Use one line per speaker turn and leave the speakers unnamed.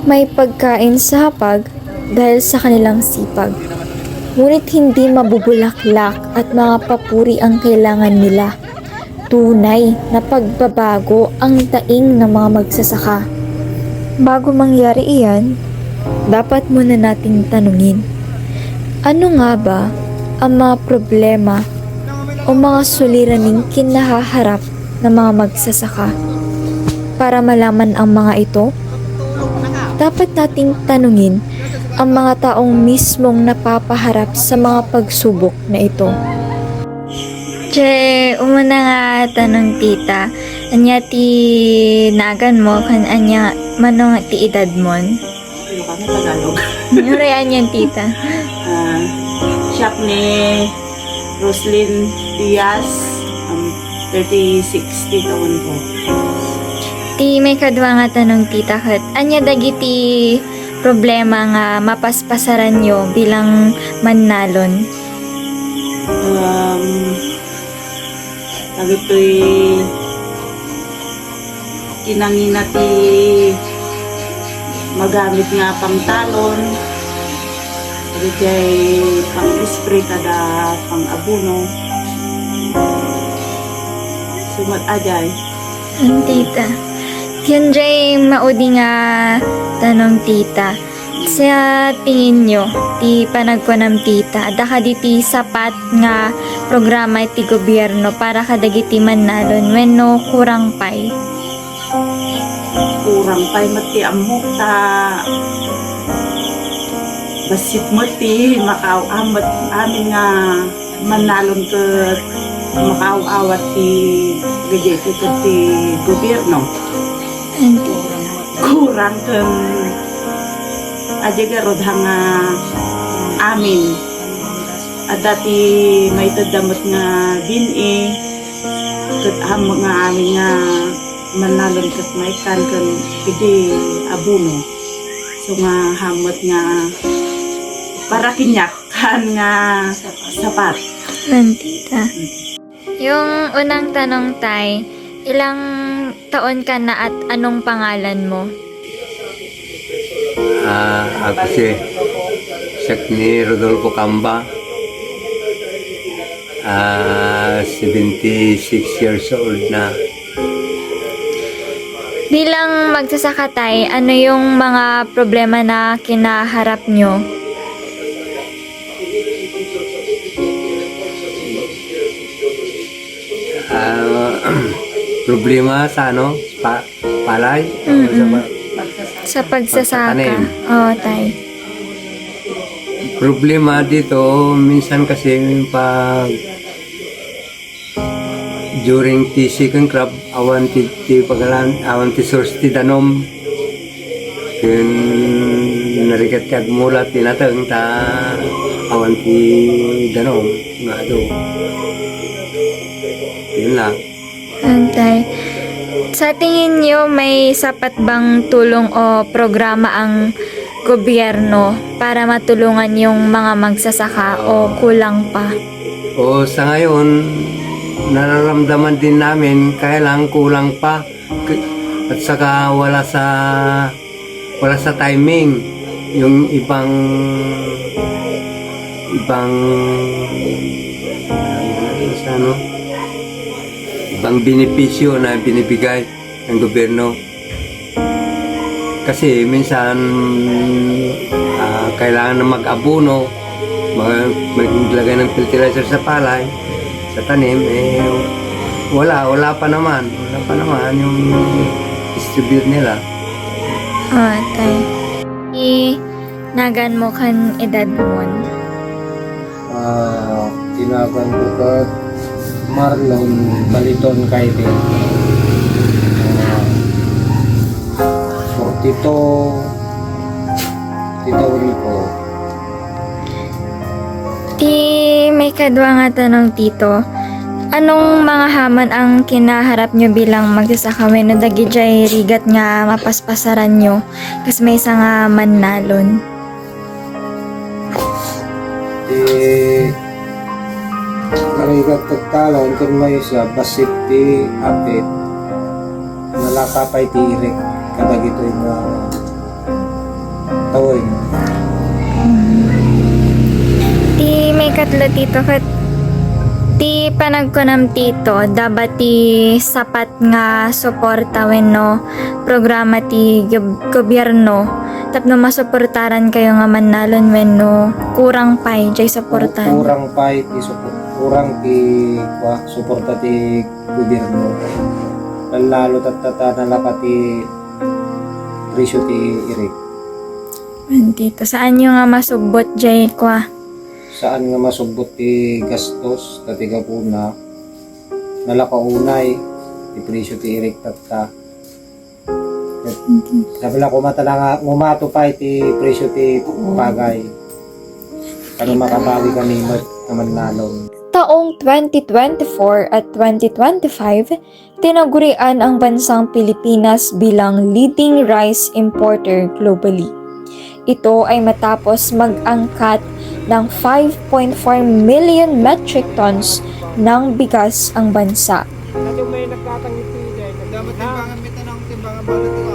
may pagkain sa hapag dahil sa kanilang sipag. Ngunit hindi mabubulaklak at mga papuri ang kailangan nila. Tunay na pagbabago ang daing ng mga magsasaka. Bago mangyari iyan, dapat muna nating tanungin, ano nga ba ang mga problema o mga suliraning kinahaharap ng mga magsasaka? Para malaman ang mga ito, dapat nating tanungin ang mga taong mismong napapaharap sa mga pagsubok na ito. Che, umuna nga tanong tita, anya ti nagan mo, kan anya manong ti edad mon?
Ano kami Tagalog?
Nurayan yan tita.
Siyak ni Roslyn Diaz, 36 taon ko.
Ti may kadwa nga tanong tita kat, anya dagiti problema nga mapaspasaran nyo bilang mannalon?
Nagito'y kinangina ti magamit nga pang talon, kaya pang spray kada pang abuno. Sumat ajay.
Ang tita. Yun jay maudi nga tanong tita. Sa tingin nyo, ti panagkunam tita, da kaditi sapat nga programa ti gobyerno para kadagiti mannalon wenno kurang pay?
Kurang pa'y mati amok ta basit mati makaaw-amat amin nga manalon ka makaaw-awat ti gadget ti gobyerno.
Hindi.
Kurang kang adya garod nga amin at dati may tadamot nga bini kat hamog nga amin nga manalon kat may kan kidi abuno so nga hamot nga para kinyak kan nga sapat.
Tita. Yung unang tanong tay, ilang taon ka na at anong pangalan mo?
Ako si ni Rodolfo Camba, 76 years old na.
Bilang magsasaka tay, ano yung mga problema na kinaharap nyo?
Problema sa palay?
Sa pagsasaka?
Pagtatanim.
Oo, tay.
Problema dito, minsan kasi pag during the second crop, awan ti pagalan, awan ti source ti danom. Kun narikat kag mula tinatang ta awan ti danom nga do. Yun lang.
Tay. Sa tingin nyo, may sapat bang tulong o programa ang gobyerno para matulungan yung mga magsasaka o kulang pa?
O sa ngayon, nararamdaman din namin kaya lang kulang pa at saka wala sa timing yung ibang benepisyo na binibigay ng gobyerno. Kasi minsan kailangan na mag-abuno, maglagay ng fertilizer sa palay, sa tanim, wala pa naman yung distribute nila.
Tay. Nagan mo kan edad mo?
Tinagan ko ka Marlon Baliton Kaide. 42 taon ko.
May kadwa nga tanong tito. Anong mga haman ang kinaharap nyo bilang magsasaka when nadagi jay rigat nga mapaspasaran nyo kas may isa nga mannalon?
Narigat tagtalon kung may isa basik ti apit nalakapay ti irek kadagito yung Tawin.
Ti may katlo tito kat ti panagkunam tito dapat ti sapat nga suporta wenno programa ti gobyerno tapno masuportaran kayo nga manalon wenno kurang pay jay suportan.
Kurang pa ti kurang ti suporta ti gobyerno. Lalo tatata na lapati presyo ti irik.
Tito, saan nyo nga masubot jay kwa?
Saan nga masubot ti gastos tatiga kuna nalakaunay ti presyo ti irik tatta. Sabi lang kumata na nga ngumato pa ti presyo ti pagay. Ano makabawi kami naman nalong.
Taong 2024 at 2025, tinagurian ang bansang Pilipinas bilang leading rice importer globally. Ito ay matapos mag-angkat ng 5.4 million metric tons ng bigas ang bansa.
May nagtatangit dapat timbangan may tanong timbangan balot